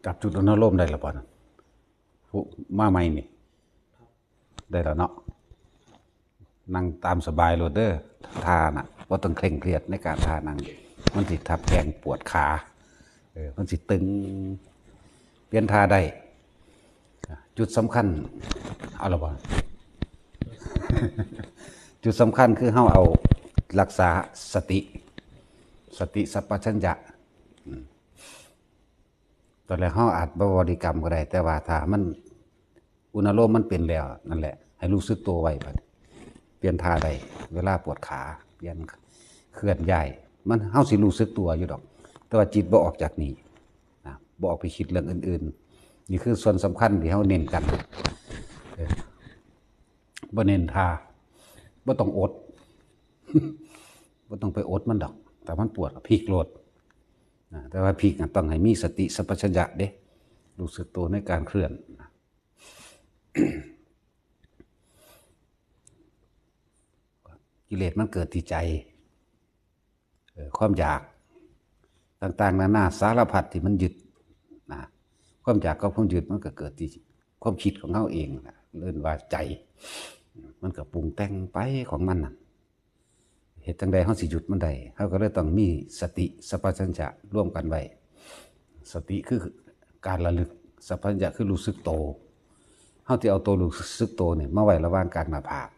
จับจุดอนุโลมได้ละบ่นะผู้มาใหม่นี่ได้แล้วเนาะนั่งตามสบายโลดเด้อท่าน่ะบ่ต้องเคร่งเครียดในการท่านั่งมันสิทับแขนปวดขามันสิตึงเปลี่ยนท่าได้จุดสำคัญเอาละบ่ จุดสำคัญคือเฮาเอารักษาสติสัพพัญญะตอนแรกเฮาอาจบ่บริกรรมก็ได้แต่ว่าถ้ามันอุณโลมมันเป็นแล้วนั่นแหละให้รู้สึกตัวไว้บัดเปลี่ยนท่าได้เวลาปวดขาเปลี่ยนเคลื่อนย้ายมันเฮาสิรู้สึกตัวอยู่ดอกแต่ว่าจิตบ่ออกจากนี้นะบ่ออกไปคิดเรื่องอื่นๆนี่คือส่วนสำคัญที่เฮาเน้นกันบ่เน้นท่าบ่ต้องอด บ่ต้องไปอดมันดอกแต่มันปวดพลิกโลดแต่ว่าพลิกต้องให้มีสติสัมปชัญญะเด้รู้สึกตัวในการเคลื่อน กิเลสมันเกิดที่ใจความอยากต่างๆนานาสารพัดที่มันยึดนะความอยากกับความยึดมันก็เกิดที่ความคิดของเขาเองนะเรียกว่าใจมันก็ปรุงแต่งไปของมันน่ะเหตุจังใดเขาสิหยุดมันได้เขาก็เลยต้องมีสติสัพพัญญะร่วมกันไว้สติคือการระลึกสัพพัญญะคือรู้สึกโตเขาที่เอาตัวรู้สึกโตเนี่ยมาไว้ระหว่างกลางหน้าผาก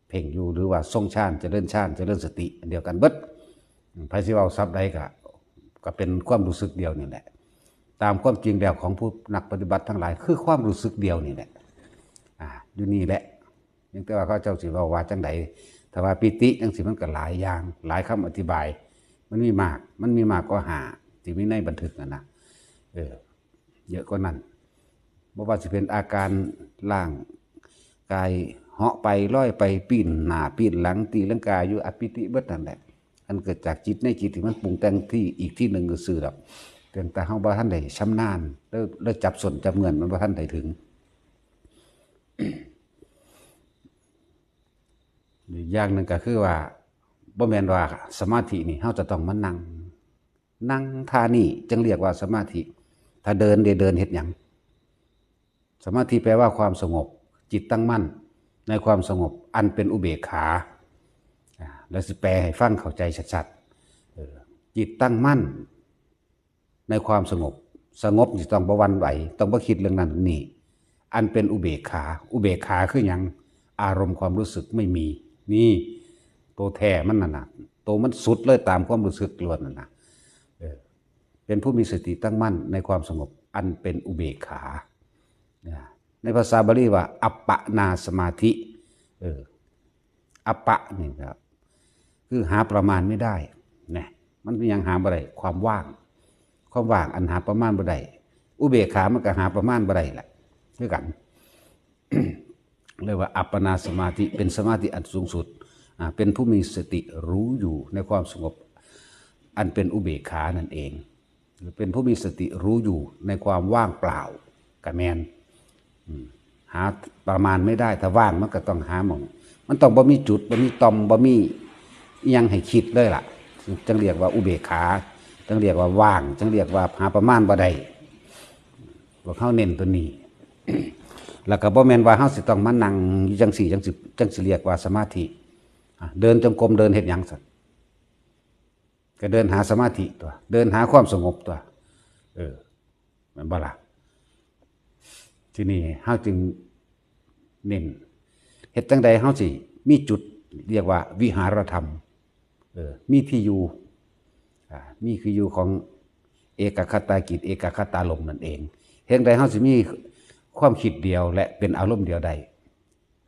เพ่งอยู่หรือว่าทรงฌานเจริญฌานเจริญสติอันเดียวกันเบิดไผสิเว้าซับใดก็เป็นความรู้สึกเดียวนี่แหละตามความจริงแล้วของผู้นักปฏิบัติทั้งหลายคือความรู้สึกเดียวนี่แหละอยู่นี่แหละยังแต่ว่าเขาเจ้าสิว่าจังใดถ้าว่าปิติจังสิมันก็หลายอย่างหลายคำอธิบายมันมีมากก็หาที่มีในบันทึกนะเยอะกว่านั้นบ่ว่าสิเป็นอาการล่างกายเหาะไปลอยไปปีนหน้าปีนหลังตีลังกาอยู่อปิติเบิดนั่นแหละอันเกิดจากจิตในจิตที่มันปรุงแต่งที่อีกที่หนึ่งก็ซื่อดอกแต่เฮาบ่ทันได้ชำนาญแล้วจับส่วนจับเงินมันบ่ทันได้ถึง อีกอย่างหนึ่งก็คือว่าบ่แม่นว่าสมาธินี่เฮาจะต้องมานั่งท่านี่จึงเรียกว่าสมาธิถ้าเดินเดินเฮ็ดหยังสมาธิแปลว่าความสงบจิตตั้งมั่นในความสงบอันเป็นอุเบกขาแล้วสิแปลให้ฟังเข้าใจชัดๆจิตตั้งมั่นในความสงบสิต้องบ่หวั่นไหวต้องบ่คิดเรื่องนั้นนี่อันเป็นอุเบกขาคือหยังอารมณ์ความรู้สึกไม่มีนี่ตัวแท้มันน่ะตัวมันสุดเลยตามความรู้สึกล้วนน่ะเป็นผู้มีสติตั้งมั่นในความสงบอันเป็นอุเบกขาในภาษาบาลีว่าอัปปนาสมาธิอัปปะนี่ครับคือหาประมาณไม่ได้เนี่ยมันยังหาบ่ได้ความว่างอันหาประมาณบ่ได้อุเบกขามันก็หาประมาณบ่ได้แหละคือกัน เรียกว่าอัปปนาสมาธิเป็นสมาธิอันสูงสุดเป็นผู้มีสติรู้อยู่ในความสงบอันเป็นอุเบกขานั่นเองหรือเป็นผู้มีสติรู้อยู่ในความว่างเปล่ากะแมนหาประมาณไม่ได้ถ้าว่างมันก็ต้องหาหม่องมันต้องบ่มีจุดบ่มีตอมบ่มีอิหยังให้คิดเลยล่ะจึงเรียกว่าอุเบกขาจึงเรียกว่าว่างจึงเรียกว่าหาประมาณบ่ได้พวกเขาเน้นตัวนี้ แล้วก็บ่แม่นว่าเฮาสิต้องมานั่งจังสี่จังสิเรียกว่าสมาธิเดินจงกรมเดินเฮ็ดหยังซั่นก็เดินหาสมาธิตัวเดินหาความสงบตัวแม่นบ่ล่ะทีนี้เฮาจึงเน้นเฮ็ดจังใดเฮาสิมีจุดเรียกว่าวิหารธรรมมีที่อยู่มีคืออยู่ของเอกคตากิจเอกคตาลมนั่นเองเฮ็ดจังใดเฮาสิมีความคิดเดียวและเป็นอารมณ์เดียวใด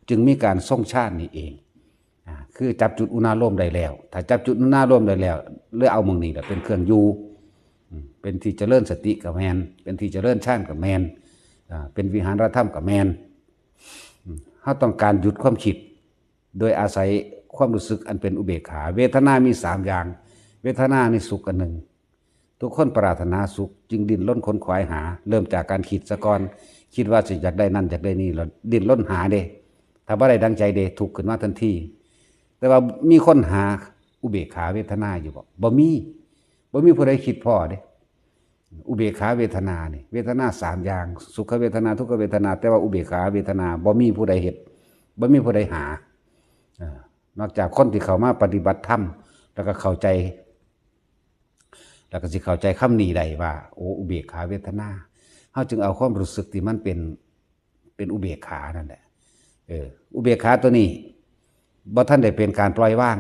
จึงมีการทรงฌานนี่เองคือจับจุดอุณาโลมได้แล้วถ้าจับจุดอุณาโลมได้แล้วเลือกเอามึงนี่แหละเป็นเครื่องอยู่เป็นที่เจริญสติกับแมนเป็นที่เจริญฌานกับแมนเป็นวิหารธรรมกับแมนเขาต้องการหยุดความคิดโดยอาศัยความรู้สึกอันเป็นอุเบกขาเวทนามี3อย่างเวทนาในสุขอันหนึ่งทุกคนปรารถนาสุขจึงดิ้นรนค้นขวายหาเริ่มจากการคิดซะก่อนคิดว่าสิอยากได้นั่นอยากได้นี่แล้วดิ้นรนหาเด้ถ้าบ่ได้ดังใจเด้ทุกข์ขึ้นมาทันทีแต่ว่ามีคนหาอุเบกขาเวทนาอยู่บ่มีผู้ใดคิดพอเด้ อุเบกขาเวทนานี่เวทนาสามอย่างสุขเวทนาทุกขเวทนาแต่ว่าอุเบกขาเวทนาบ่มีผู้ใดเฮ็ดบ่มีผู้ใดหานอกจากคนที่เข้ามาปฏิบัติธรรมแล้วก็เข้าใจแล้วก็สิเข้าใจคำนี้ได้ว่าโอ้อุเบกขาเวทนาเฮาจึงเอาความรู้สึกที่มันเป็นอุเบกขานั่นแหละอุเบกขาตัวนี้บ่ท่านได้เป็นการปล่อยวาง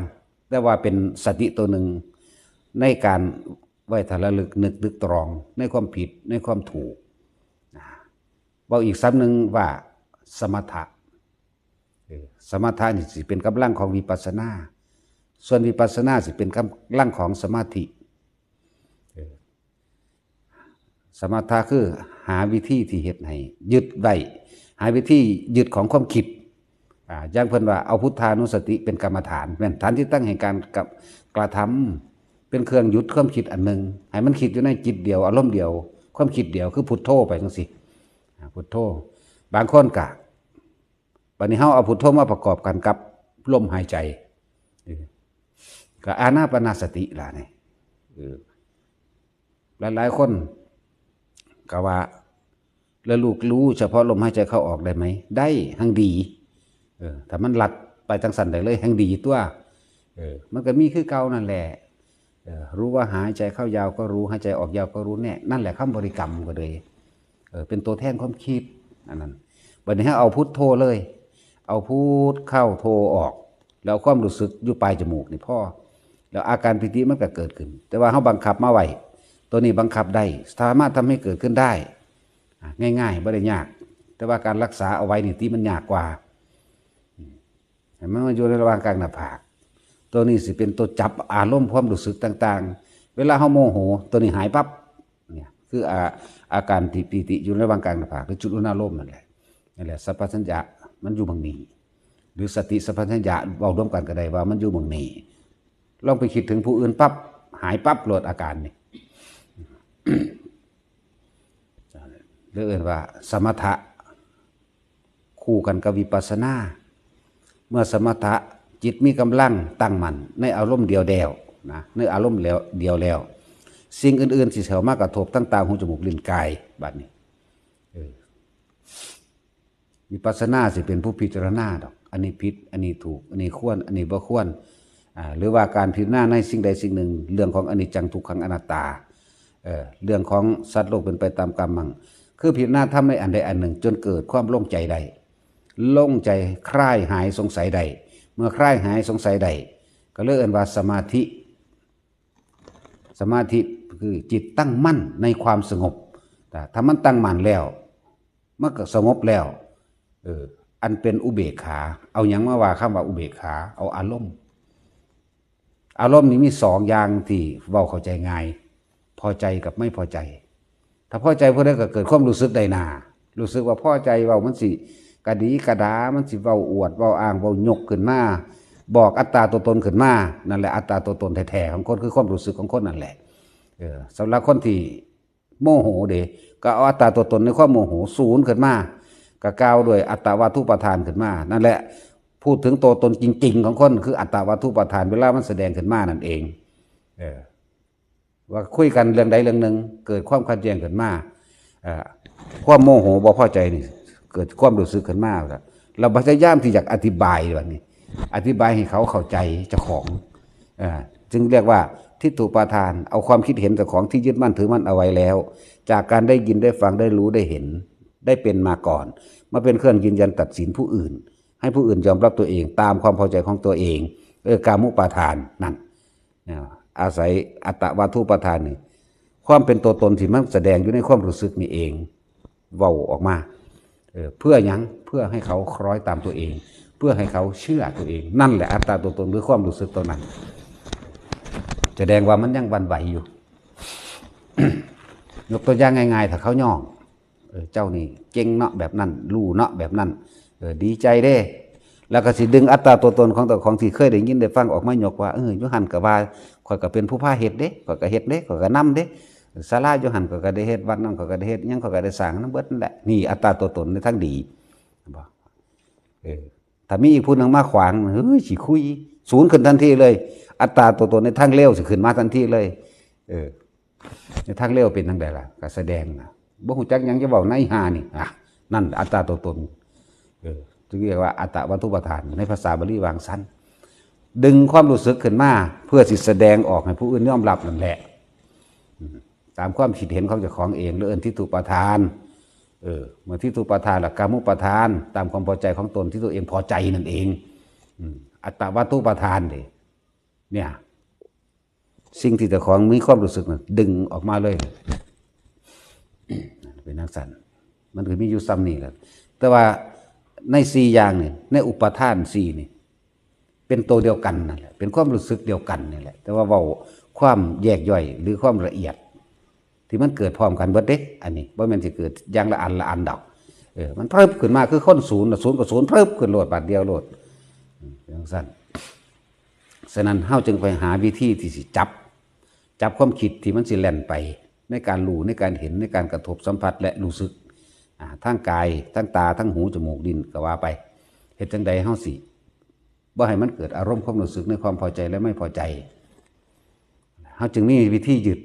แต่ว่าเป็นสติตัวหนึ่งในการไว้ถ้าระลึกนึกตึกตรองในความผิดในความถูกบอกอีกซ้ำหนึ่งว่าสมถะสมถะนี่สิเป็นกำลังของวิปัสสนาส่วนวิปัสสนาสิเป็นกำลังของสมาธิสมถะคือหาวิธีที่เฮ็ดให้ยึดไว้หาวิธียึดของความคิดอย่างเพิ่นว่าเอาพุทธานุสติเป็นกรรมฐานเป็นฐานที่ตั้งแห่งการกระทำเป็นเครื่องหยุดความคิดอันหนึ่งให้มันคิดอยู่ในจิตเดียวอารมณ์เดียวความคิดเดียวคือพุทโธไปจังซี่พุทโธบางคนก็บัดนี้เฮาเอาพุทโธมาประกอบกันกับลมหายใจก็อานาปานสติล่ะนี่หลายๆคนก็ว่าแล้วลูกรู้เฉพาะลมหายใจเข้าออกได้ไหมได้หั่งดีถ้ามันหลัดไปจังสันได้เลยแห่งดีตัวมันก็มีคือเก่านั่นแหละรู้ว่าหายใจเข้ายาวก็รู้หายใจออกยาวก็รู้แน่นั่นแหละคำบริกรรมก็เลยเป็นตัวแทนความคิดอันนั้นบัดนี้ให้เอาพุทโธเลยเอาพุทเข้าโธออกแล้วความรู้สึกอยู่ปลายจมูกนี่พ่อแล้วอาการปิติมันก็เกิดขึ้นแต่ว่าเขาบังคับมาไว้ตัวนี้บังคับได้สามารถทำให้เกิดขึ้นได้ง่ายๆไม่ได้ยากแต่ว่าการรักษาเอาไว้นี่ที่มันยากกว่ามันมาอยู่ในระหว่างกลางหน้าผากตัวนี้สิเป็นตัวจับอารมณ์ความรู้สึกต่างๆเวลาเขาโมโหตัวนี้หายปั๊บเนี่ยคืออาการที่ปีติอยู่ในระหว่างกลางหน้าผากหรือจุดอุณาโลมนั่นแหละสัพพัญญะมันอยู่บางนี้หรือสติสัพพัญญะเอาร่วมกันก็ได้ว่ามันอยู่บางนี้ลองไปคิดถึงผู้อื่นปั๊บหายปั๊บโหลดอาการนี่ เรียกว่าสมถะคู่กันกับวิปัสสนาเมื่อสมถะจิตมีกำลังตั้งมั่นในอารมณ์เดียวนะในอารมณ์เดียวแล้วสิ่งอื่นๆสิเข้ามากระทบตั้งตาหูจมูกลิ้นกายบัดนี้วิปัสสนาสิเป็นผู้พิจารณาดอกอันนี้ผิดอันนี้ถูกอันนี้ควรอันนี้บ่ควรหรือว่าการพิจารณาในสิ่งใดสิ่งหนึ่งเรื่องของอนิจจังทุกขังอนัตตาเรื่องของสัตว์โลกเป็นไปตามกรรมมั่งคือพิจารณาทำในอันใดอันหนึ่งจนเกิดความโล่งใจใดโล่งใจคลายหายสงสัยใดเมื่อคลายหายสงสัยใดก็เรียกว่าสมาธิคือจิตตั้งมั่นในความสงบแต่ถ้ามันตั้งมั่นแล้วมันก็สงบแล้วอันเป็นอุเบกขาเอาอย่างว่าคำว่าอุเบกขาเอาอารมณ์นี้มีสองอย่างที่เว้าเข้าใจง่ายพอใจกับไม่พอใจถ้าพอใจพวกนั้นก็เกิดความรู้สึกใดนารู้สึกว่าพอใจเว้ามันสิกระดีกระดามันสิเว้าอวดเว้าอ้างเว้ายกขึ้นมาบอกอัตตาตัวตนขึ้นมานั่นแหละอัตตาตัวตนแท้ๆของคนคือความรู้สึกของคนนั่นแหละสำหรับคนที่โมโหเด้ก็เอาอัตตาตัวตนในความโมโหศูนย์ขึ้นมาก็กล่าวด้วยอัตตวาทุปทานขึ้นมานั่นแหละพูดถึงตัวตนจริงๆของคนคืออัตตวาทุปทานเวลามันแสดงขึ้นมานั่นเองว่าคุยกันเรื่องใดเรื่องหนึ่งเกิดความขัดแย้งขึ้นมาความโมโหบ่พอใจนี่เกิดความรู้สึกขึ้นมาแล้วเราพยายามที่อยากอธิบายแบบนี้อธิบายให้เขาเข้าใจเจ้าของจึงเรียกว่าทิฏฐุปาทานเอาความคิดเห็นเจ้าของที่ยึดมั่นถือมั่นเอาไว้แล้วจากการได้ยินได้ฟังได้รู้ได้เห็นได้เป็นมาก่อนมาเป็นเครื่องยืนยันตัดสินผู้อื่นให้ผู้อื่นยอมรับตัวเองตามความพอใจของตัวเองกามุปาทานนั่นอาศัยอัตตวาทุปาทานนี่ความเป็นตัวตนที่มันแสดงอยู่ในความรู้สึกนี่เองเว้าออกมาเพื่อยังเพื่อให้เขาคล้อยตามตัวเองเพื่อให้เขาเชื่อตัวเองนั่นแหละอัตตาตัวตนหรือความรู้สึกตัวนั้นแสดงว่ามันยังวันไหวอยู่ ยกตัวอย่างง่ายๆถ้าเขาย่องเจ้านี่เก่งเนาะแบบนั้นรู้เนาะแบบนั้นดีใจเด้แล้วก็สิดึงอัตตาตัวตนของตัวของที่เคยได้ยินได้ฟังออกมายกว่ายูหันก็ว่าข่อยก็เป็นผู้พาเฮ็ดเด้ข่อยก็เฮ็ดเด้ข่อยก็นำเด้ศาลายูหันข่อยก็ได้เฮ็ดวัดนั้นข่อยก็ได้เฮ็ดยังข่อยก็ได้สร้างนำเบิดนั่นแหละนี่อัตตาตัวตนในทางดีบ่ถ้ามีอีกผู้นึงมาขวางเฮ้ยสิคุยศูนย์ขึ้นทันทีเลยอัตตาตัวตนในทางเลวสิขึ้นมาทันทีเลย ในทางเร็วเป็นทางใดล่ะก็แสดงนะบ่ฮู้จักหยังจะบอกในหานี่นั่นอัตตาตัวตนจึงเรียกว่าอัตตวัตถุปทานในภาษาบาลีวางสั้นดึงความรู้สึกขึ้นมาเพื่อสิแสดงออกให้ผู้อื่นยอมรับนั่นแหละตามความคิดเห็นของเจ้าของเองหรือทิฏฐุปทานเมื่อทิฏฐุปทานหลักกามุปทานตามความพอใจของตนที่ตัวเองพอใจนั่นเองอัตตวัตถุปทานเนี่ยสิ่งที่เจ้าของมีความรู้สึกน่ะดึงออกมาเลยเป็นนักสันมันคือมีอยู่ซ้ำนี่แหละแต่ว่าใน4อย่างนี่ในอุปทาน4นี่เป็นตัวเดียวกันนั่นแหละเป็นความรู้สึกเดียวกันนี่แหละแต่ว่าเว้าความแยกย่อยหรือความละเอียดที่มันเกิดพร้อมกันเบิดเด้อันนี้บ่แม่นสิเกิดอย่างละอันดอกมันเพิ่มขึ้นมาคือคนศูนย์กับศูนย์เพิ่มขึ้นโลดบาดเดียวโลดจังซั่นฉะนั้นเฮาจึงไปหาวิธีที่สิจับความคิดที่มันสิแล่นไปในการรู้ในการเห็นในการกระทบสัมผัสและรู้สึกทั้งกายทั้งตาทั้งหูจมูกลิ้นก็ว่าไปเฮ็ดจังใดเฮาสิบ่ให้มันเกิดอารมณ์ความรู้สึกในความพอใจและไม่พอใจเฮาจึงมีวิธียึด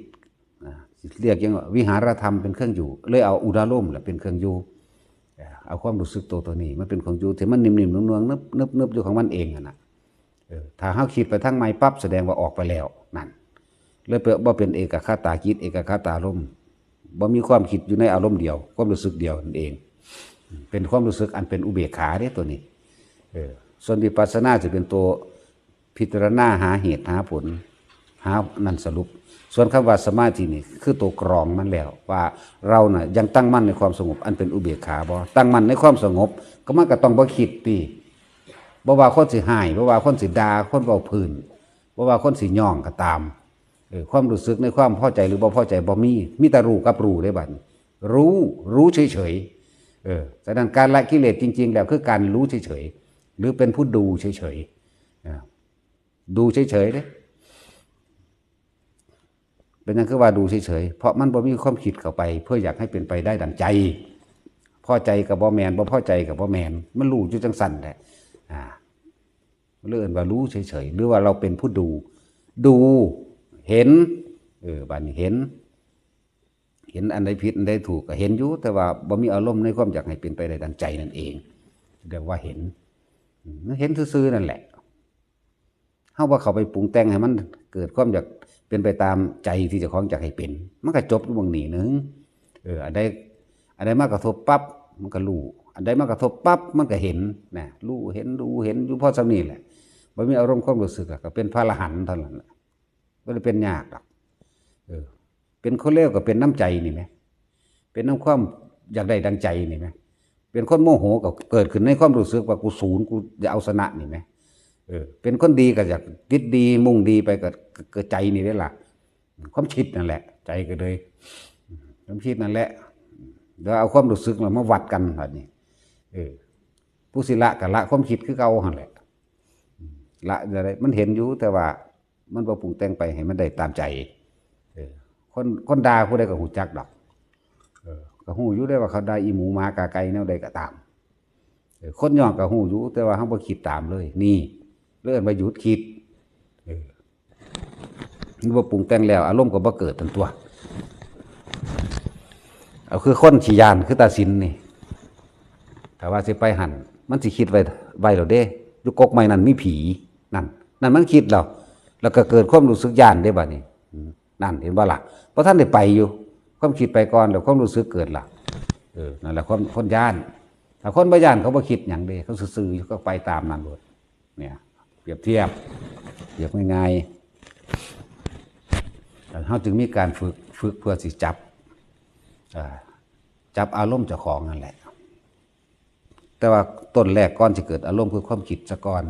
เรียกยังว่าวิหารธรรมเป็นเครื่องอยู่เลยเอาอุดารมณ์แหละเป็นเครื่องอยู่เอาความรู้สึกตัวนี้มันเป็นของอยู่ที่มันนิ่มๆนวลๆนึบๆอยู่ของมันเองน่ะถ้าเฮาคิดไปทางไม้ปั๊บแสดงว่าออกไปแล้วนั่นเลยบ่เป็นเอกคตาจิตเอกคตารมณ์บ่มีความคิดอยู่ในอารมณ์เดียวความรู้สึกเดียวนั่นเองเป็นความรู้สึกอันเป็นอุเบกขาเด้ตัวนี้ส่วนวิปัสสนาจะเป็นตัวพิจารณาหาเหตุหาผลหานั่นสรุปส่วนคำว่าสมาธินี่คือตัวกรองมันแล้วว่าเราน่ะยังตั้งมั่นในความสงบอันเป็นอุเบกขาบ่ตั้งมั่นในความสงบก็มันก็ต้องบ่คิดติบ่ว่าคนสิหายบ่ว่าคนสิด่าคนเว้าพื้นบ่ว่าคนสิย่องก็ตามความรู้สึกในความพอใจหรือบ่พอใจบ่มีแต่รู้กับรู้ได้บัดรู้เฉยๆฉะนั้นการละกิเลสจริงๆแล้วคือการรู้เฉยๆหรือเป็นผู้ดูเฉยๆดูเฉยๆเด้เป็นนั่นคือว่าดูเฉยๆเพราะมันบ่มีความคิดเข้าไปเพื่ออยากให้เป็นไปได้ดังใจพอใจกับบ่แมนบ่พอใจกับบ่แมนมันรู้อยู่จังสั่นแหละเรื่องว่ารู้เฉยๆหรือว่าเราเป็นผู้ดูเห็นบัดนี้เห็นอันใดผิดอันใดถูกก็เห็นอยู่แต่ว่าบ่มีอารมณ์ในความอยากให้เป็นไปได้ดังใจนั่นเองเรียกว่าเห็นซื่อๆนั่นแหละเฮาว่าเขาไปปรุงแต่งให้มันเกิดความอยากเป็นไปตามใจที่เจ้าของอยากให้เป็นมันก็จบอยู่บางนี้นึงอันใดมากระทบปั๊บมันก็รู้อันใดมากระทบปั๊บมันก็เห็นนะรู้เห็นอยู่พอสำนี้แหละบ่มีอารมณ์ความรู้สึกก็เป็นพระอรหันต์เท่านั้นแหละบ่ได้เป็นยากหรอกเป็นคนเลวก็เป็นน้ำใจนี่ไหมเป็นน้ำความอยากได้ดังใจนี่ไหมเป็นคนโมโหก็เกิดขึ้นในความรู้สึกว่ากูศูนย์กูจะเอาชนะนี่ไหมเป็นคนดีก็อยากคิดดีมุ่งดีไปก็เกิดใจนี่ได้ล่ะความคิดนั่นแหละใจก็เลยความคิดนั่นแหละแล้วเอาความรู้สึกมาวัดกันแบบนี้ผู้ศิละกับละความคิดคือเก่าหั่นแหละละอะไรมันเห็นอยู่แต่ว่ามันบ่ปรุงแต่งไปให้มันได้ตามใจคนด่าผู้ใดก็หูจักดอกก็หูอยู่ได้ว่าเขาด่าอีหมูหมากาไก่แนวใดก็ตามคนย่องก็หูอยู่แต่ว่าเฮาบ่คิดตามเลยนี่เรื่องมาหยุดคิดมันบ่ปรุงแต่งแล้วอารมณ์ก็บ่เกิดทันตัวเอาคือคนขี้ยานคือตาสินนี่ถ้าว่าสิไปหั่นมันสิคิดไว้แล้วเด้อยู่กกไม้นั่นมีผีนั่นมันคิดแล้วก็เกิดความรู้สึกย่านได้บัดนี้นั่นเห็นบ่ล่ะเพราะท่านได้ไปอยู่ความคิดไปก่อนแล้วความรู้สึกเกิดล่ะนั่นแหละคนย่านถ้าคนบ่ย่านเขาบ่คิดหยังเด้เขาซื่อๆก็ไปตามนั้นโลดเนี่ยเปรียบเทียบง่ายๆเขาจึงมีการฝึกเพื่อสิจับอารมณ์เจ้าของนั่นแหละแต่ว่าต้นแรกก่อนจะเกิดอารมณ์คือความคิดซะก่อน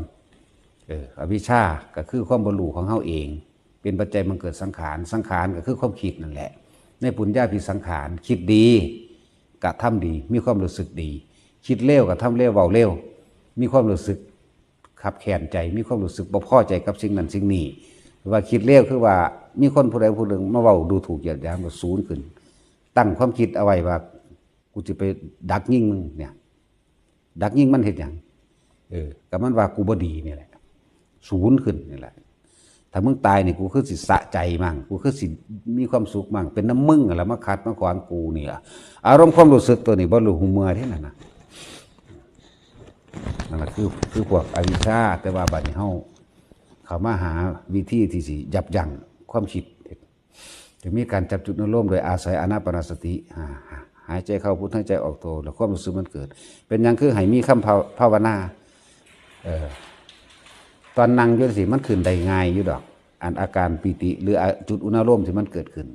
อวิชชาก็คือความบ่รู้ของเฮาเองเป็นปัจจัยมันเกิดสังขารก็คือความคิดนั่นแหละในปุญญาภิสังขารคิดดีกระทำดีมีความรู้สึกดีคิดเลวกระทำเลวเว้าเลวมีความรู้สึกขับแค้นใจมีความรู้สึกบ่พอใจกับสิ่งนั้นสิ่งนี้ว่าคิดเลวคือว่ามีคนผู้ใดผู้หนึ่งมาเว้าดูถูกเหยียดหยามก็ศูนย์ขึ้นตั้งความคิดเอาไว้ว่ากูจะไปดักยิงมึงเนี่ยดักยิงมันเฮ็ดหยังก็มันว่ากูบ่ดีนี่แหละศูนย์ขึ้นนี่แหละ ถ้ามึงตายนี่กูคือสิสะใจมั่งกูคือสิมีความสุขมั่งเป็นน้ำมึงอะไรมาขัดมาขวางกูเนี่ยอารมณ์ความรู้สึกตัวนี้บ่รู้หูเมื่อที่นั่นนะนั่นแหละคือพวกอวิชชาแต่ว่าบัดนี้เฮาเขามาหาวิธีที่สิยับยั้งความคิดจะมีการจับจุดอารมณ์โดยอาศัยอานาปานสติหายใจเข้าพุทหายใจออกโทแล้วความรู้สึกมันเกิดเป็นยังคือให้มีคำภาวนาตอนนั่งอยู่สิมันขึ้นได้ง่ายอยู่ดอกอาการปีติหรือจุดอุณหภูมิที่มันเกิดขึ้น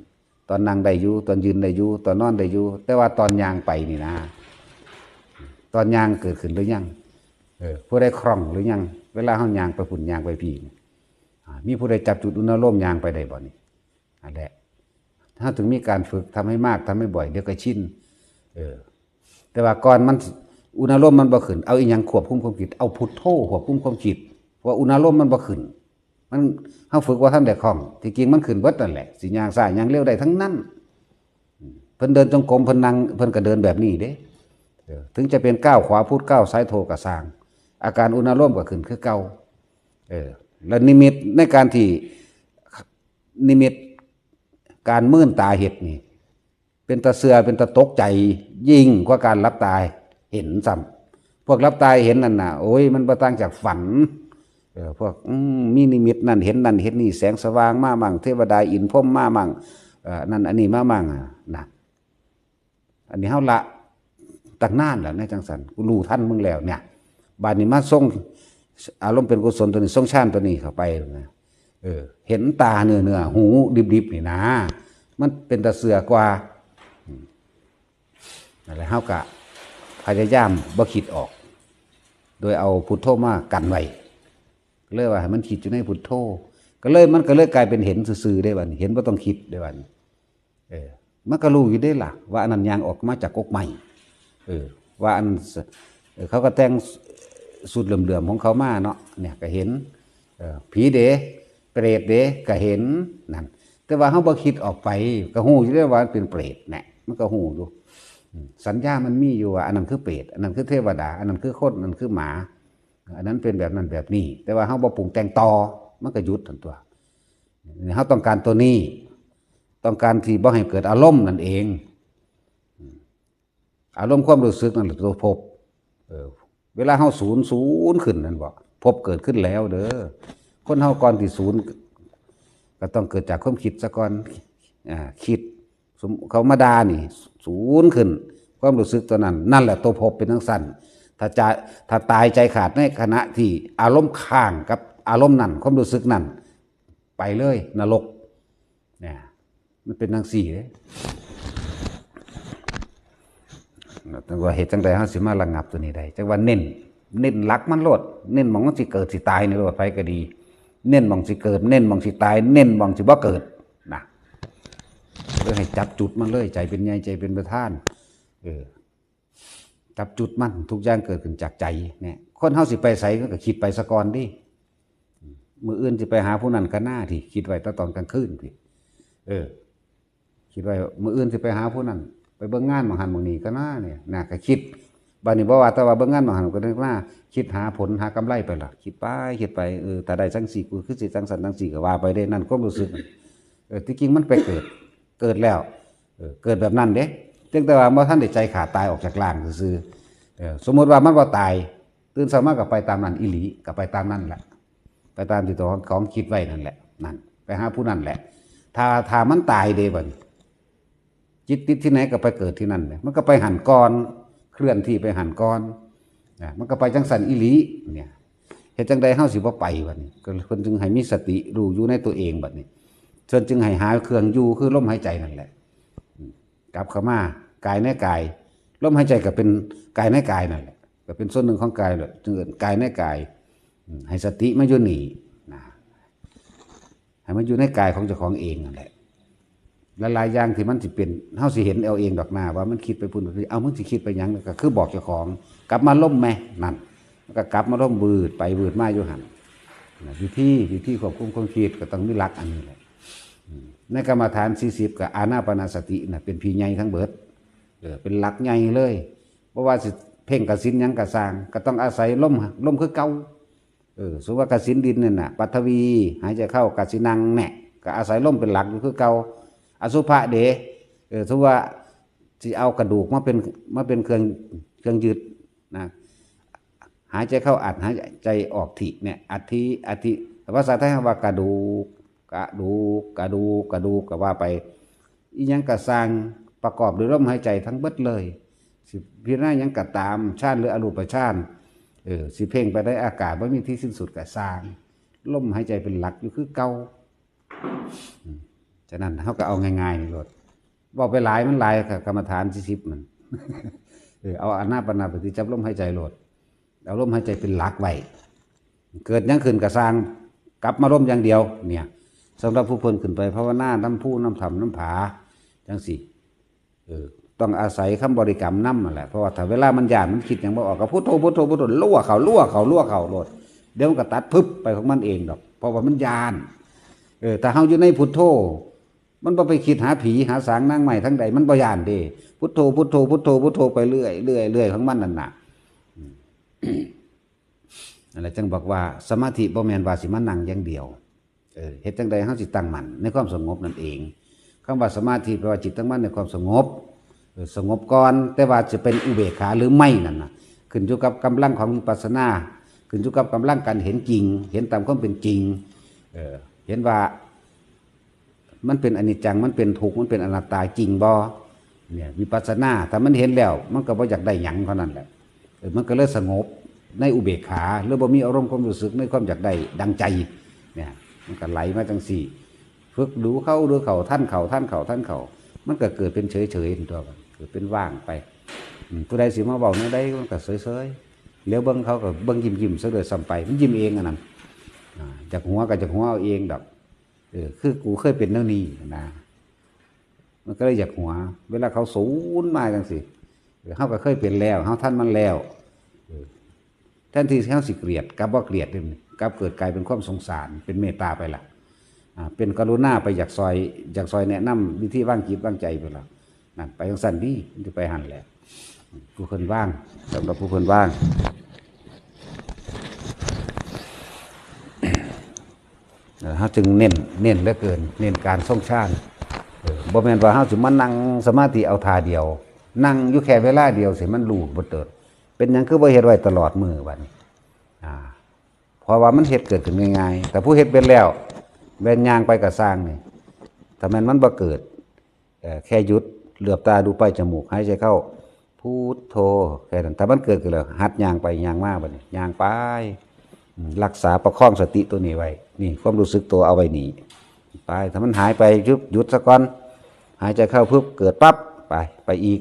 ตอนนั่งได้อยู่ตอนยืนได้อยู่ตอนนอนได้อยู่แต่ว่าตอนย่างไปนี่นะตอนย่างเกิดขึ้นหรือยังผู้ใดคล่องหรือยังเวลาเฮาย่างไปฝุ่นย่างไปพี่มีผู้ใดจับจุดอุณหภูมิย่างไปได้บ่นี่อันแหละถ้าถึงมีการฝึกทำให้มากทำให้บ่อยเดี๋ยวก็ชินแต่ว่าก่อนมันอุณหภูมิมันบ่ขึ้นเอาอีหยังควบคุมความคิดเอาพุทโธควบคุมความคิดเพราะอุณหภูมิมันบ่ขึ้นมันเฮาฝึกว่าท่านได้คล่องที่จริงมันขึ้นเบิดนั่นแหละสิย่างซ้ายย่างเร็วได้ทั้งนั้นเพิ่นเดินจงกรมเพิ่นนั่งเพิ่นก็เดินแบบนี้เด้ถึงจะเป็นก้าวขวาพุทก้าวซ้ายโทก็สร้างอาการอุณหภูมิก็ขึ้นคือเก่าแล้วนิมิตในการที่นิมิตการมื่นตาเห็ดนี่เป็นตาเสือเป็นตาตกใจยิ่งกว่าการรับตาเห็นซ้ำพวกรับตาเห็นนั่นน่ะโอ้ยมันบ่ต่างจากฝันพวกมีนิมิตนั่นเห็นนั่นเห็นนี่แสงสว่างมามั่งเทวดาอินพรหมมามั่งนั่นอันนี้มามั่งนะอันนี้เฮาละตั้งนานแล้วในจังสันกูรู้ท่านมึงแล้วเนี่ยบาดนี้มาส่งอารมณ์เป็นกุศลตัวนี้ส่งฌานตัวนี้เข้าไปนะเห็นตาเนื้อหูดิบๆนี่นะมันเป็นตาเสือกว่าอะไรเฮากะพยายามบ่คิดออกโดยเอาพุทโธมากันไว้เลยว่าให้มันคิดอยู่ในพุทโธมันก็เลยกลายเป็นเห็นซื่อๆได้บัดเห็นบ่ต้องคิดได้บัดมันก็รู้อยู่ได้ล่ะว่าอันนั้นยางออกมาจากกกใหม่ว่าอันเขาก็แต่งสุดเหลื่อมๆของเขามาเนาะเนี่ยก็เห็นผีเด๋เปรตเด๋ก็เห็นนั่นแต่ว่าเขาบ่คิดออกไปก็ฮู้อยู่ได้ว่าเป็นเปรตเนี่ยมันก็ฮู้อยู่สัญญามันมีอยู่ว่าอันนั้นคือเปรตอันนั้นคือเทวดาอันนั้นคือคนอันนั้นคือหมาอันนั้นเป็นแบบนั้นแบบนี้แต่ว่าเขาบ่ปรุงแต่งต่อมันก็หยุดทั้งตัวเขาต้องการตัวนี้ต้องการที่บ่ให้เกิดอารมณ์นั่นเองอารมณ์ความรู้สึกนั่นแหละตัวภพเวลาเฮาศูนย์ขึ้นนั่นบ่ภพเกิดขึ้นแล้วเด้อคนเฮาก่อนที่ศูนย์ก็ต้องเกิดจากความคิดซะก่อนคิดเขามาด่านี่ศูนย์ขึ้นความรู้สึกตัวนั้นนั่นแหละตัวภพเป็นทั้งสั้นถ้าตายใจขาดในขณะที่อารมณ์ข้างกับอารมณ์นั่นความรู้สึกนั่นไปเลยนรกเนี่ยมันเป็นทั้งสี่เลยแต่ว่าเหตุจังใดเฮาสิมาระงับตัวนี้ได้จังว่าเน้นหลักมันโลดเน้นมองมันสิเกิดสิตายในโลดไผก็ดีเน้นมองสิเกิดเน้นมองสิตายเน้นมองสิบ่เกิดนะเลยให้จับจุดมันเลยใจเป็นใหญ่ใจเป็นประธานจับจุดมันทุกอย่างเกิดขึ้นจากใจเนี่ยคนเฮาสิไปไสก็คิดไปซะก่อนดิมื้ออื่นสิไปหาผู้นั้นก็น่าที่คิดไว้ตอนกลางคืนพี่คิดไว้มื้ออื่นสิไปหาผู้นั้นไปเบิ่งงานบางหันบางนี้ก็น่าเนี่ยนะก็คิดบัดนี้บ่ว่าแต่ว่าเบิ่งงานบางหันก็นึกว่าคิดหาผลหากำไรไปล่ะคิดไปแต่ได้จังสี่กูคือสิจังสันจังสี่ก็ว่าไปได้นั่นความรู้สึกที่จริงมันไปเกิดแล้วเกิดแบบนั้นเด้จึงแต่ว่าบ่ทันได้ใจขาดตายออกจากร่างซื่อสมมุติว่ามันบ่ตายตื่นเช้ามาก็ไปตามนั้นอีหลีก็ไปตามนั้นแหละไปตามที่ตัวของคิดไว้นั่นแหละนั่นไปหาผู้นั้นแหละถ้ามันตายเด้บัดจิตติดที่ไหนก็ไปเกิดที่นั่นเนี่ยมันก็ไปหันก้อนเคลื่อนที่ไปหันก้อนมันก็ไปจังสันอีหลีเนี่ยเหตุจังใดเฮาสิบ่ไปบัดนี้ก็เพิ่นจึงให้มีสติรู้อยู่ในตัวเองบัดนี้เพิ่นจึงให้หาเครื่องอยู่คือลมหายใจนั่นแหละกลับเข้ามากายในกายลมหายใจก็เป็นกายในกายนั่นแหละก็เป็นส่วนหนึ่งของกายเลยจึงเอิ้นกายในกายให้สติมาอยู่นี่นะให้มันอยู่ในกายของเจ้าของเองนั่นแหละหลายอย่างที่มันสิเป็นเฮาสิเห็นเอาเองดอกหน้าว่ามันคิดไปพุ่นเอามึงสิคิดไปหยังก็คือบอกเจ้าของกลับมาล่มแม่นั่นมันก็กลับมาล่มวืดไปวืดมาอยู่หั่นวิธีควบคุมความคิดก็ต้องมีหลักอันนี้แหละในกรรมฐาน40กับอานาปานสติน่ะเป็นพี่ใหญ่ทั้งเบิดเป็นหลักใหญ่เลยเพราะว่าสิเพ่งกับศีลหยังก็สร้างก็ต้องอาศัยลมคือเก่า สมมติว่ากสินดินเนี่ยนะปัทวีหายใจเข้ากสินังแน่ก็อาศัยลมเป็นหลักอยู่คือเก่าอสุภะเดสมมติว่าที่เอากระดูกมาเป็นเครื่องยึดนะหายใจเข้าอัดหายใจออกถิเนี่ยอัฐิภาษาไทยว่ากระดูกก็ว่าไปอีหยังกระสร้างประกอบด้วยลมหายใจทั้งเบิดเลยสิพิจารณาหยังกระตามชาติหรืออรูปฌานสิเพ่งไปได้อากาศว่ามีที่สิ้นสุดกระสร้างลมหายใจเป็นหลักอยู่คือเก่าฉะนั้นเขาก็เอาง่ายๆนี่รถบอกไปหลายมันหลายกรรมฐาน40มันเอาอานาปนาปฏิจับลมหายใจโหลดเอาลมหายใจเป็นหลักไว้เกิดยังขึ้นกระสร้างกลับมาลมอย่างเดียวเนี่ยสำหรับผู้เพิ่นขึ้นไปภาวนาน้ำผู้น้ำธรรมน้ำผาจังสิต้องอาศัยคำบริกรรมน้ำนั่นแหละเพราะว่าถ้าเวลามันหยาดมันคิดอย่างบ่ออกก็พุทโธลั่วเขาโหลดเดี๋ยวมันก็ตัดพึบไปของมันเองดอกเพราะว่ามันหยาดแต่เฮาอยู่ในพุทโธมันบ่ไปคิดหาผีหาสางนางใหม่ทั้งใดมันบ่หยาดเด้พุทโธไปเรื่อยของมันนั่นน่ะนั่นแหละจึงบอกว่าสมาธิบ่แม่นว่าสิมานั่งอย่างเดียวเฮ็ดจังใดเฮาสิตั้งมั่นในความสงบนั่นเองคำว่าสมาธิแปลว่าจิตตั้งมั่นในความสงบสงบก่อนแต่ว่าจะเป็นอุเบกขาหรือไม่นั่นน่ะขึ้นอยู่กับกำลังของวิปัสสนาขึ้นอยู่กับกำลังการเห็นจริงเห็นตามความเป็นจริงเห็นว่ามันเป็นอนิจจังมันเป็นทุกข์มันเป็นอนัตตาจริงบ่เนี่ยวิปัสสนาถ้ามันเห็นแล้วมันก็บ่อยากได้หยังเท่านั้นแหละมันก็เลยสงบในอุเบกขาหรือบ่มีอารมณ์ความรู้สึกในความอยากได้ดังใจเนี่ยมันก็ไหลมาจังสี่ฝึกดูเข้าท่านเขามันก็เกิดเป็นเฉยๆตัวเกิดเป็นว่างไปผู้ใดสิมาเว้าในใดมันก็เฉยๆแล้วเบิ่งเขาก็เบิ่งยิ้มซะด้วยซ้ำไปมันยิ้มเองอันนั้นจากหัวก็จากหัวเอาเองดอกคือกูเคยเป็นแนวนี้นะมันก็เลยอยากหัวเวลาเขาสูญมาจังสิเขาก็เคยเป็นแล้วเขาท่านมันแล้วแทนที่เขาสิเกลียดกับว่าเกลียดกับเกิดกลายเป็นความสงสารเป็นเมตตาไปละเป็นกรุณาไปอยากซอยแนะนำวิธีว่างจิตว่างใจไปละนั่นไปทางสั้นนี่จะไปหันแหละผู้คนว่างสำหรับผู้คนว่างเขาจึงเน้นเหลือเกินเน้นการทรงฌานบ่แม่นว่าเขาสิมานั่งสมาธิเอาท่าเดียวนั่งอยู่แค่เวลาเดียวสิมันรู้บ่เติดเป็นหยังคือบ่เฮ็ดไว้ตลอดมื้อบัดนี้เพราะว่ามันเฮ็ดเกิดขึ้นง่ายๆแต่ผู้เฮ็ดเป็นแล้วแม่นย่างไปก็สร้างนี่ถ้ามันบ่เกิดแค่หยุดเหลือบตาดูไปจมูกหายใจเข้าพุทโธแค่นั้นถ้ามันเกิดขึ้นแล้วหัดย่างไปย่างมาบัดนี้ย่างไปรักษาประคองสติตัวนี้ไว้นี่ความรู้สึกตัวเอาไว้นี่ไปถ้ามันหายไปหยุดซะก่อนหายใจเข้าปุ๊บเกิดปั๊บไปอีก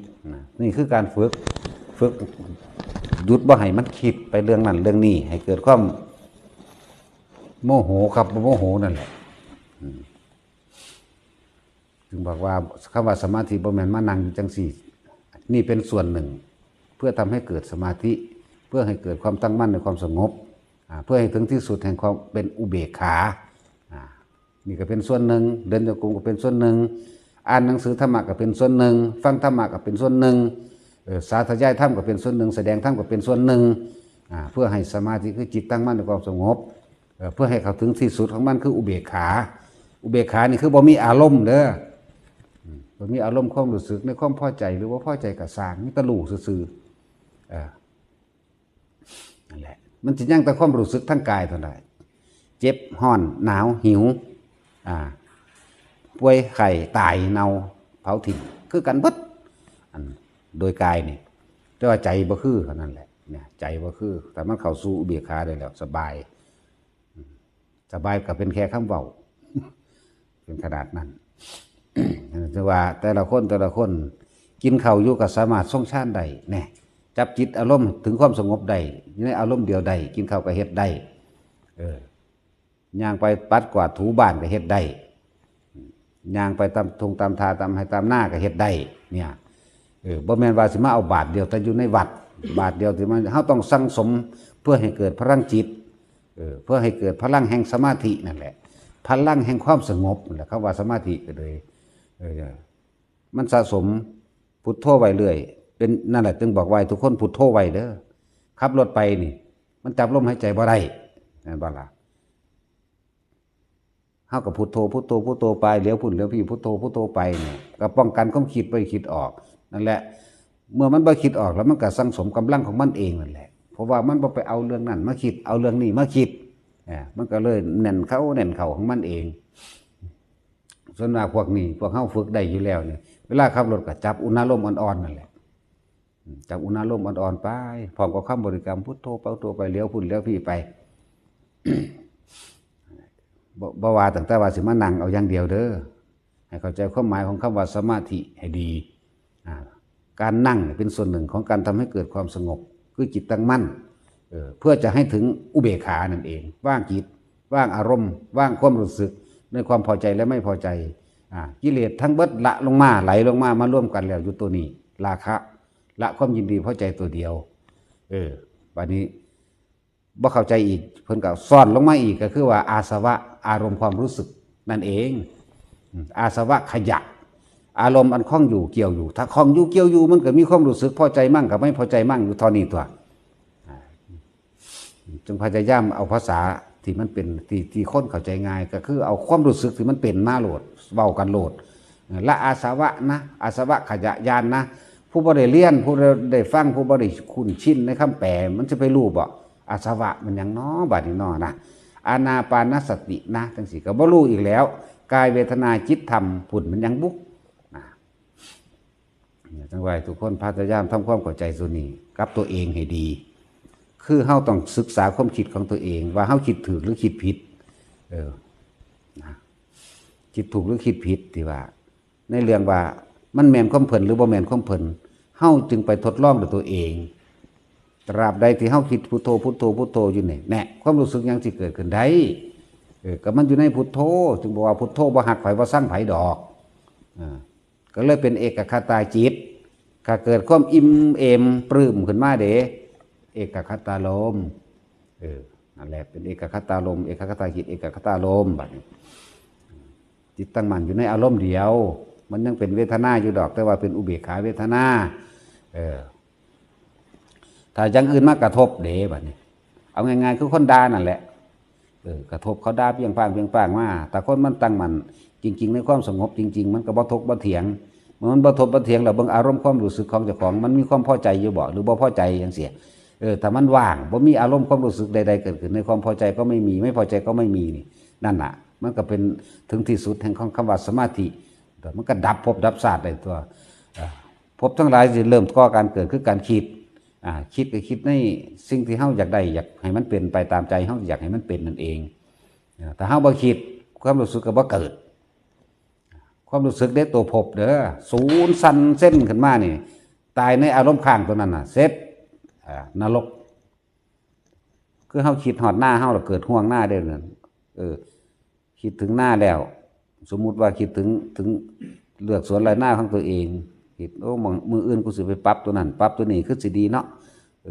นี่คือการฝึกหยุดบ่ให้มันคิดไปเรื่องนั้นเรื่องนี้ให้เกิดความโมโหครับโมโหนั่นแหละจึงบอกว่าคำว่าสมาธิบ่แม่นมานั่งอยู่จังสี่นี่เป็นส่วนหนึ่งเพื่อทำให้เกิดสมาธิเพื่อให้เกิดความตั้งมั่นในความสงบเพื่อให้ถึงที่สุดแห่งความเป็นอุเบกขานี่ก็เป็นส่วนหนึ่งเดินโยกก็เป็นส่วนหนึ่งอ่านหนังสือธรรมะก็เป็นส่วนหนึ่งฟังธรรมะก็เป็นส่วนหนึ่งสาธยายธรรมก็เป็นส่วนหนึ่งแสดงธรรมก็เป็นส่วนหนึ่งเพื่อให้สมาธิคือจิตตั้งมั่นในความสงบเพื่อให้เขาถึงที่สุดของมันคืออุเบกขานี่คือบ่มีอารมณ์เด้อบ่มีอารมณ์ความรู้สึกในความพอใจหรือว่าพอใจกับสร้างนี่ตะลู่ซื่อนั่นแหละมันจะยั่งแต่ความรู้สึกทั้งกายเท่านั้นเจ็บห้อนหนาวหิวป่วยไข้ตายเน่าเผาทิ้งคือกันเบิดโดยกายนี่แต่ว่าใจบ่คือเท่านั้นแหละเนี่ยใจบ่คือแต่มันเข้าสู่อุเบกขาได้แล้วสบายก็เป็นแค่คำเว้าเป็นขนาดนั้นแต่ว่าแต่ละคนกินข้าวอยู่ก็สามารถทรงฌานได้แน่จับจิตอารมณ์ถึงความสงบได้ในอารมณ์เดียวได้กินข้าวก็เฮ็ดได้ย่างไปปัดกวาดถูบ้านก็เฮ็ดได้ย่างไปตามทงตามทาตามให้ตามหน้าก็เฮ็ดได้เนี่ยบ่แม่นว่าสิมาเอาบาทเดียวแต่อยู่ในวัดบาทเดียวที่มันเฮาต้องสั่งสมเพื่อให้เกิดพลังจิตเพื่อให้เกิดพลังแห่งสมาธินั่นแหละพลังแห่งความสงบนั่นแหละคำว่าสมาธิก็เลยมันสะสมพุทโธไว้เรื่อยเป็นนั่นแหละจึงบอกไว้ทุกคนพุทโธไว้เด้อขับรถไปนี่มันจับลมหายใจบ่ได้ นั่นบ่ล่ะเฮากับพุทโธพุทโธพุทโธไปเลี้ยวพุ่นเลี้ยวพี่พุทโธพุทโธไปเนี่ยก็ป้องกันความคิดบ่คิดออกนั่นแหละเมื่อมันบ่คิดออกแล้วมันก็สังสมกำลังของมันเองนั่นแหละเพราะว่ามันบ่ไปเอาเรื่องนั้นมาคิดเอาเรื่องนี้มาคิดมันก็เลยแน่นเข้าของมันเองส่วนมากพวกนี้พวกเฮาฝึกได้อยู่แล้วเนี่ยเวลาขับรถก็จับอุณหภูมิอ่อนๆนั่นแหละจับอุณหภูมิอ่อนๆไปพร้อมกับคำบริกรรมพุทโธพุทโธไปเลี้ยวพุ่นเลี้ยวพี่ไปบ่ว่าตั้งแต่ว่าสิมานั่งเอาอย่างเดียวเด้อให้เข้าใจความหมายของคำว่าสมาธิให้ดีการนั่งเป็นส่วนหนึ่งของการทำให้เกิดความสงบคือจิตตั้งมั่นเพื่อจะให้ถึงอุเบกขานั่นเองว่างจิตว่างอารมณ์ว่างความรู้สึกในความพอใจและไม่พอใจกิเลสทั้งเบิดละลงมาไหลลงมาร่วมกันแล้วอยู่ตัวนี้ราคะละความยินดีพอใจตัวเดียววันนี้บ่เข้าใจอีกเพิ่นก็ซ่อนลงมาอีกก็คือว่าอาสวะอารมณ์ความรู้สึกนั่นเองอาสวะขยะอารมณ์อันคล้องอยู่เกี่ยวอยู่ถ้าคล้องอยู่เกี่ยวอยู่มันก็มีความรู้สึกพอใจมั่งกับไม่พอใจมั่งอยู่เท่านี้ตัวจึงพยายามเอาภาษาที่มันเป็นที่คนเข้าใจง่ายก็คือเอาความรู้สึกที่มันเป็นมาโหลดเว้ากันโหลดละอาสวะนะอาสวะขยะยานนะผู้บ่ได้เรียนผู้ได้ฟังผู้บ่ได้คุ้นชินในคำแปลมันจะไปรู้บ่อาสวะมันยังน้อบัดนี้น้อนะอานาปานสตินะจังสิก็บ่รู้อีกแล้วกายเวทนาจิตธรรมผุ่นมันยังบุกจังไว้ทุกคนพยายามทำความเข้าใจส่วนนี้กับตัวเองให้ดีคือเฮาต้องศึกษาความคิดของตัวเองว่าเฮาคิดถูกหรือคิดผิดคิดถูกหรือคิดผิดที่ว่าในเรื่องว่ามันแม่นความเพิ่นหรือบ่แม่นความเพิ่นเฮาจึงไปทดลองด้วยตัวเองตราบใดที่เฮาคิดพุทโธพุทโธพุทโธอยู่นี่แน่ความรู้สึกยังสิเกิดขึ้นได้ก็มันอยู่ในพุทโธจึงบอกว่าพุทโธบ่หักไผบ่สร้างไผดอกก็เลยเป็นเอกคตาจิตถ้าเกิดความอิ่มเอมปลื้มขึ้นมาเด้เอกคตาลมนั่นแหละเป็นเอกคตาลมเอกคตาจิตเอกคตาลมบัดนี้จิตตั้งมั่นอยู่ในอารมณ์เดียวมันยังเป็นเวทนาอยู่ดอกแต่ว่าเป็นอุเบกขาเวทนาถ้าอย่างอื่นมากระทบเด้บัดนี้เอาง่ายๆคือคนด่านั่นแหละกระทบเขาด่าเพียงพางมาแต่คนมันตั้งมั่นจริงๆในความสงบจริงๆมันก็บ่ทกบ่เถียงมันบ่ทบบ่เถียงแล้วเบิ่งอารมณ์ความรู้สึกของเจ้าของมันมีความพอใจอยู่บ่หรือบ่พอใจจังซี่ถ้ามันว่างบ่มีอารมณ์ความรู้สึกใดๆเกิดขึ้นในความพอใจก็ไม่มีไม่พอใจก็ไม่มีนี่นั่นน่ะมันก็เป็นถึงที่สุดแห่งของคำว่าสมาธิมันก็ดับภพดับชาติได้ตัวภพทั้งหลายสิเริ่มก่อการเกิดคือการคิดคิดก็คิดในสิ่งที่เฮาอยากได้อยากให้มันเป็นไปตามใจเฮาอยากให้มันเป็นนั่นเองแต่เฮาบ่คิดความรู้สึกก็บ่เกิดความรู้สึกได้ตัวภพเด้อศูนย์สั่นเส้นขึ้นมานี่ตายในอารมณ์ข้างตัวนั้นน่ะเสร็จนรกคือเฮาคิดฮอดหน้าเฮาแล้วเกิดห่วงหน้าได้นั่นคิดถึงหน้าแล้วสมมุติว่าคิดถึงเลือกสวนไรหน้าของตัวเองคิดมืออื่นกูสิไปปรับตัวนั้นปรับตัวนี้คือสิดีเนาะ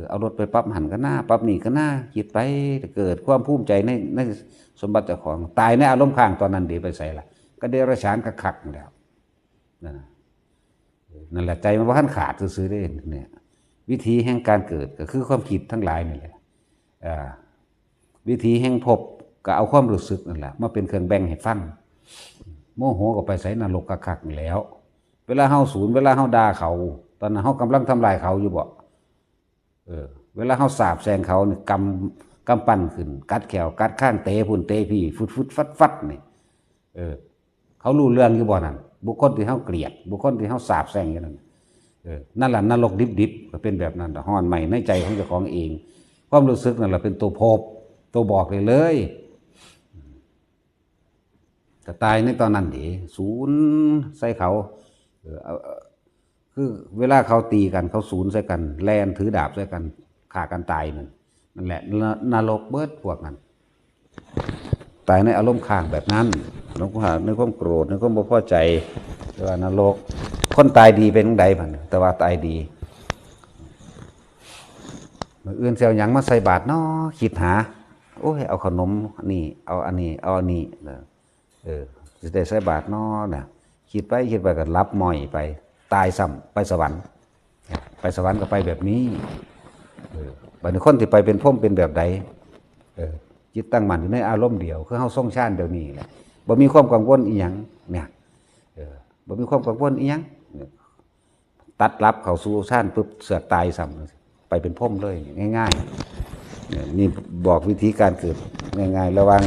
เอารถไปปรับหันก็หน้าปรับนี่ก็หน้าคิดไปเกิดความภูมิใจในสมบัติเจ้าของตายในอารมณ์ข้างตอนนั้นดีไปใส่ละก็เดรัจฉานก็ขักแล้วนั่นแหละใจมันว่าท่านขาดซื้อได้เนี่ยวิธีแห่งการเกิดก็คือความคิดทั้งหลายนี่แหละวิธีแห่งภพก็เอาความรู้สึกนั่นแหละมาเป็นเครื่องแบ่งให้ฟังโมโหก็ไปใส่นรกกะคักนี่แล้วเวลาเฮาศูนย์เวลาเฮาด่าเขาตอนนั้นเฮากำลังทำลายเขาอยู่บ่เวลาเฮาสาบแซงเขานี่กำปั้นขึ้นกัดแขวกัดข้างเตะพุ่นเตะพี่ฟุดฟัดนี่เขารู้เรื่องอยู่บ่นั่นบุคคลที่เฮาเกลียดบุคคลที่เฮาสาบแซงอย่างนั้นนั่นแหละนรกดิบๆก็เป็นแบบนั้นฮ้อนใหม่ในใจของเจ้าของเองความรู้สึกนั่นแหละเป็นตัวภพตัวบอกเลยแต่ตายในตอนนั้นดิศูนย์ใส่เขาคือเวลาเขาตีกันเขาศูนย์ใส่กันแลนถือดาบใส่กันฆ่ากันตายนั่นแหละนรกเบิดพวกนั้นตายในอารมณ์ข้างแบบนั้นในความโกรธในความบ่พอใจแต่ว่านรกคนตายดีเป็นใดพันแต่ว่าตายดีมื้ออื่นเสียวหยังมาใส่บาตรน้อคิดหาโอ้ยเอาขนมนี่เอาอันนี้เอาอันนี้จะได้ใส่บาตรน้อน่ะคิดไปก็รับมอยไปตายซ้ำไปสวรรค์ก็ไปแบบนี้บัดนี้คนที่ไปเป็นพรหมเป็นแบบใด จิตตั้งมั่นอยู่ในอารมณ์เดียวคือเฮาทรงฌานเดี๋ยวนี้แหละบ่มีความกังวลอีหยังเนี่ยบ่มีความกังวลอีหยังตัดรับเข้าสู่ฌานปุ๊บเสือกตายซ้ำไปเป็นพรหมเลยง่ายๆนี่บอกวิธีการเกิดง่ายๆระหว่าง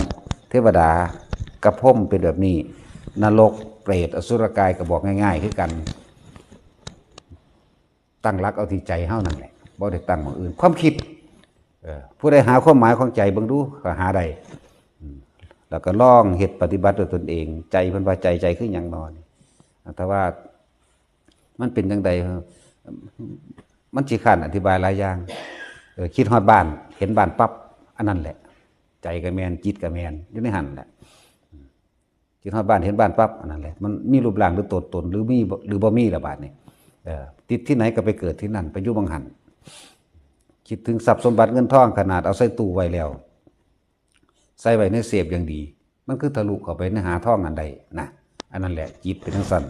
เทวดากับพรหมเป็นแบบนี้นรกเปรตอสุรกายก็บอกง่ายๆคือกันตั้งหลักเอาที่ใจเฮานั่นแหละบ่ได้ตั้งของอื่นความคิดผู้ใดหาความหมายของใจเบิ่งดูก็หาได้แล้วก็ลองเฮ็ดปฏิบัติด้วยตนเองใจเพิ่นว่าใจคือหยังนอนแต่ว่ามันเป็นจังไดมันสิคั่นอธิบายหลายอย่างคิดฮอดบ้านเห็นบ้านปั๊บอันนั้นแหละใจก็แม่นจิตก็แม่นอยู่ในหั่นแหละคิดฮอดบ้านเห็นบ้านปั๊บอันนั้นแหละมันมีรูปร่างหรือตัวตนหรือมีหรือบ่มีละบาดนี้ติดที่ไหนก็ไปเกิดที่นั่นไปอยู่บังหันคิดถึงทรัพย์สมบัติเงินทองขนาดเอาใส่ตู้ไว้แล้วใส่ไว้ในเสพอย่างดีมันคือทะลุเข้าไปในหาทองอันใดนะอันนั้นแหละจิตเป็นทั้งสั้น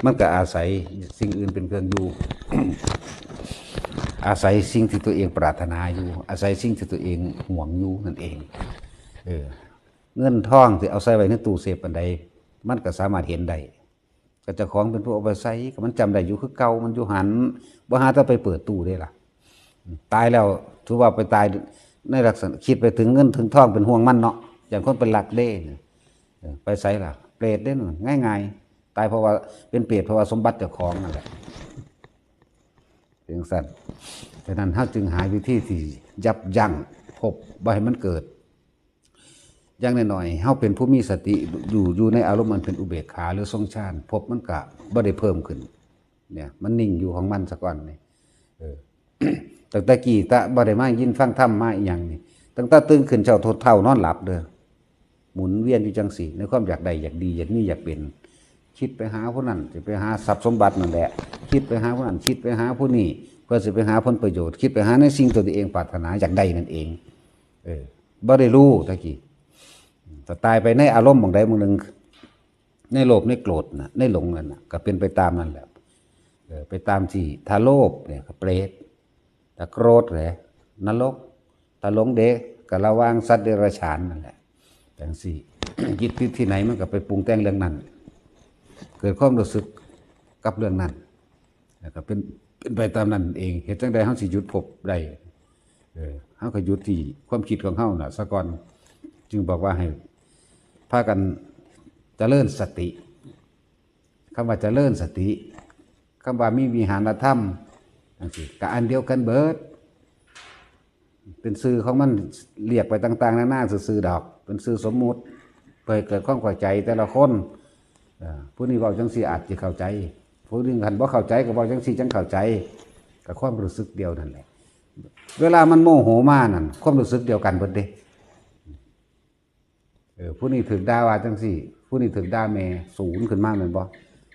มันก็อาศัยสิ่งอื่นเป็นเครื่องอยู่ อาศัยสิ่งที่ตัวเองปรารถนาอยู่อาศัยสิ่งที่ตัวเองหวงอยู่นั่นเองเงินทองที่เอาใส่ไว้ในตู้เสพอันใดมันก็สามารถเห็นได้ก็เจ้าของเป็นผู้เอาไปใส่ก็มันจำได้อยู่คือเก่ามันอยู่หันบ่หาถ้าไปเปิดตู้ได้ล่ะตายแล้วถือว่าไปตายในลักษณะคิดไปถึงเงินถึงทองเป็นห่วงมันเนาะอย่างคนเป็นหลักเด้ไปใส่ล่ะเปรตเด้ง่ายๆตายเพราะว่าเป็นเปรตเพราะว่าสมบัติเจ้าของนั่นแหละเพียงสั้นฉะนั้นเฮาจึงหาวิธีที่ยับยั้งพบบ่ให้มันเกิดอย่างน้อยๆเฮาเป็นผู้มีสติอยู่ในอารมณ์มันเป็นอุเบกขาหรือทรงฌานพบมันก็บ่ได้เพิ่มขึ้นเนี่ยมันนิ่งอยู่ของมันซะก่อนนี่ตั้งแต่กี้ตะบ่ได้มายินฟังธรรมมาอีหยังนี่ตั้งแต่ตื่นขึ้นเช้าทดเท่านอนหลับเด้อหมุนเวียนอยู่จังสี่ในความอยากได้อยากดีอยากมีอยากเป็นคิดไปหาผู้นั้นสิไปหาทรัพย์สมบัตินั่นแหละคิดไปหาผู้นั้นคิดไปหาผู้นี้เพื่อสิไปหาผลประโยชน์คิดไปหาในสิ่งตัวเองปรารถนาอยากได้นั่นเองบ่ได้รู้ตะกี้แต่ตายไปในอารมณ์บางใดบางหนึ่งในโลภในโกรธนะในหลงนั่นนะก็เป็นไปตามนั่นแหละไปตามที่ถ้าโลภเนี่ยก็เปรตถ้าโกรธแหละนรกถ้าหลงเด็กก็ระวางสัตว์เดรัจฉานนั่นแหละแต่สี่ ยึดติดที่ไหนมันก็ไปปรุงแต่งเรื่องนั้นเกิดความรู้สึกกับเรื่องนั้นแล้วก็เป็นไปตามนั้นเองเหตุจังใดเฮาสิหยุดพบได้เฮาก็หยุดที่ความคิดของเฮาน่ะซะก่อนจึงบอกว่าให้พากันเจริญสติคำว่าเจริญสติคำว่ามีวิหารธรรมจังซี่ก็อันเดียวกันเบิดเป็นชื่อของมันเรียกไปต่างๆนานาซื่อๆดอกเป็นชื่อสมมุติเพื่อเกิดความเข้าใจแต่ละคนผู้นี้เว้าจังซี่อาจจะเข้าใจผู้นึงคันบ่เข้าใจก็เว้าจังซี่จังเข้าใจก็ความรู้สึกเดียวนั่นแหละเวลามันโมโหมานั่นความรู้สึกเดียวกันเบิดเด้ผู้นี้ถึกด่าว่าจังซี่ผู้นี้ถึกด่าแม่ศูนย์ขึ้นมาแม่นบ่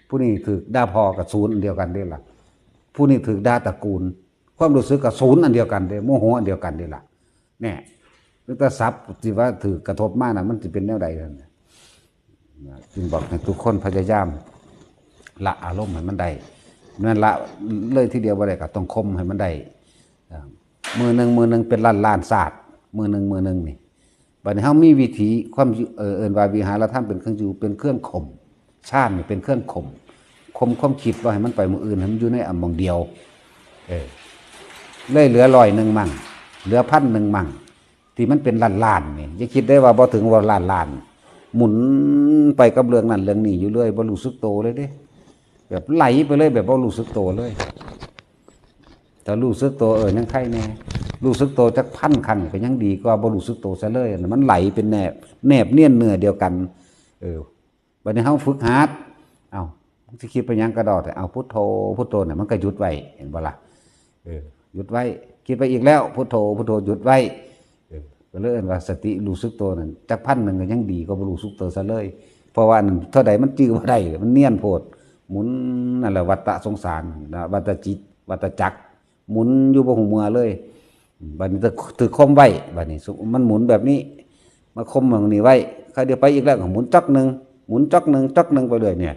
ผู้นี้ถึกด่าพ่อกับศูนย์อันเดียวกันเด้ล่ะผู้นี้ถึกด่าตระกูลความรู้สึกกับศูนย์อันเดียวกันเด้โมโหอันเดียวกันเด้ล่ะแน่นึกแต่ทรัพย์ที่ว่าถือกระทบมาน่ะมันสิเป็นแนวใดนั่นจึงบอกให้ทุกคนพยายามละอารมณ์ให้มันได้นั่นละเลยทีเดียวบ่ได้ก็ต้องคมให้มันได้มือหนึ่งเป็นล้านศาสตร์มือหนึ่งนี่บัดนี้เฮามีวิธีความเอิ้นว่าวิหารธรรมเป็นเครื่องอยู่เป็นเครื่องข่มฌานนี่เป็นเครื่องข่มความคิดว่าให้มันไปมื้ออื่นให้มันอยู่ในอันมองเดียวเลยเหลือ100มั่งเหลือ1,000มั่งที่มันเป็นล้านๆนี่อย่าคิดได้ว่าบ่ถึงว่าล้านหมุนไปกับเรื่องนั้นเรื่องนี้อยู่เรื่อยบ่รู้สึกโตเลยเด้แบบไหลไปเลยแบบบ่รู้สึกโตเลยแต่รู้สึกโตยังใครแน่รู้สึกโตจัก1,000 ครั้งก็ยังดีกว่าบ่รู้สึกโตซะเลยมันไหลเป็นแนบเนียนเนื้อเดียวกันบัดนี้เฮาฝึกหัดสิคิดไปหยังกระดอแต่เอาพุทโธเนี่ยมันก็หยุดไว้เห็นบ่ล่ะหยุดไว้คิดไปอีกแล้วพุทโธหยุดไว้ก็เลยว่าสติรู้สึกตัวนั่นจัก1,000ก็ยังดีกว่าบ่รู้สึกตัวซะเลยเพราะว่าเท่าใดมันจื้อบ่ได้มันเนียนโพดหมุนนั่นแหละวัฏฏะสงสารวัฏจิตวัฏจักรหมุนอยู่บ่ฮู้เมื่อเลยบัดนี้ถือคมไว้บัดนี้มันหมุนแบบนี้มาคมอย่างนี้ไว้ค่อยเดี๋ยวไปอีกแล้วก็หมุนจักนึงหมุนจักนึงไปเรื่อยเนี่ย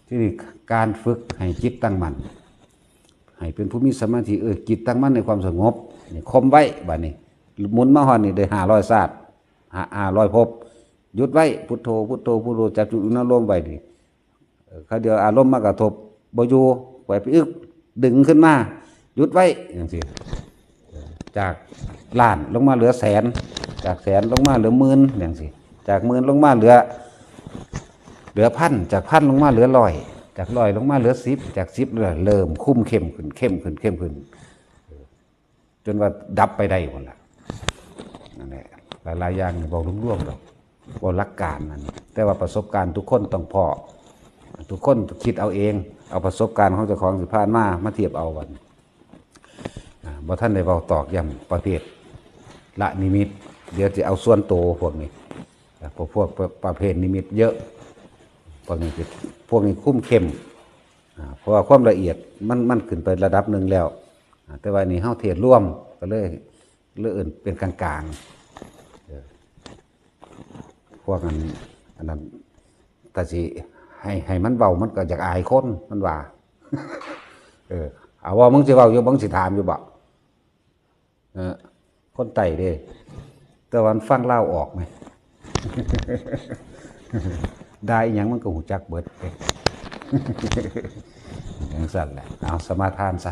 ที่นี่การฝึกให้จิตตั้งมั่นให้เป็นผู้มีสมาธิจิตตั้งมั่นในความสงบนี่คมไว้บัดนี้ หมุนมาฮอดนี่ได้500ชาติ500ภพหยุดไว้พุทโธพุทโธพุทโธจับจุดอุณหภูมิไว้นี่เขาเดี๋ยวอารมณ์มากระทบบ่อยู่ไว้ไปอึกดึงขึ้นมาหยุดไว้จังซี่จากล้านลงมาเหลือแสนจากแสนลงมาเหลือหมื่นจังซี่จากหมื่นลงมาเหลือพันจากพันลงมาเหลือร้อยจากร้อยลงมาเหลือ10จาก10เริ่มคุ้มเข้มขึ้นจนว่าดับไปได้พุ่นล่ะนั่นแหละหลายๆอย่างนี่บอกร่วมๆดอกบ่หลักการนั่นแต่ว่าประสบการณ์ทุกคนต้องพอทุกคนคิดเอาเองเอาประสบการณ์ของเจ้าของสิผ่านมาเทียบเอาวันบ่ท่านได้เว้าตอกย้ำประเภทละนิมิตเดี๋ยวจะเอาส่วนโตพวกนี้พวกประเภทนิมิตเยอะพวกนี้คุ้มเข้มเพราะว่าความละเอียดมันขึ้นไประดับหนึ่งแล้วแต่ว่านี่เฮาเทศร่วมก็เลยอื่นเป็นกลางๆพวกนั้นแต่สิให้มันเบามันก็อยากอายคนมันว่าเอาว่ามึงสิเว้าอยู่มึงสิถามอยู่บ่คนไต่เด้แต่วันฟังเล่าออกไหม ได้อีหยังมันก็หูจักเบิดอย่างสั่นแหละเอาสมาทานซะ